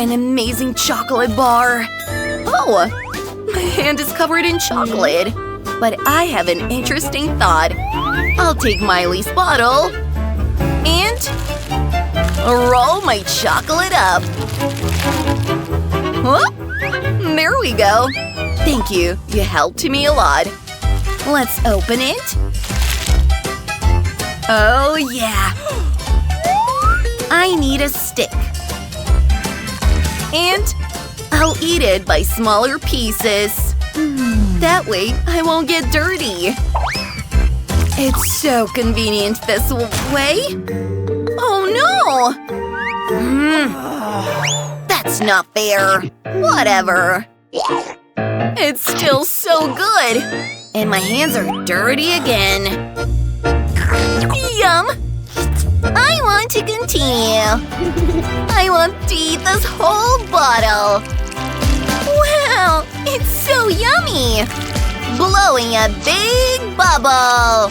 An amazing chocolate bar. Oh, my hand is covered in chocolate. But I have an interesting thought. I'll take Miley's bottle and roll my chocolate up. Whoop! There we go. Thank you. You helped me a lot. Let's open it. Oh, yeah. I need a stick. And I'll eat it by smaller pieces. That way, I won't get dirty. It's so convenient this way. Oh, no! That's not fair. Whatever. It's still so good. And my hands are dirty again. Yum! I want to continue. I want to eat this whole bottle. Wow! It's so yummy! Blowing a big bubble!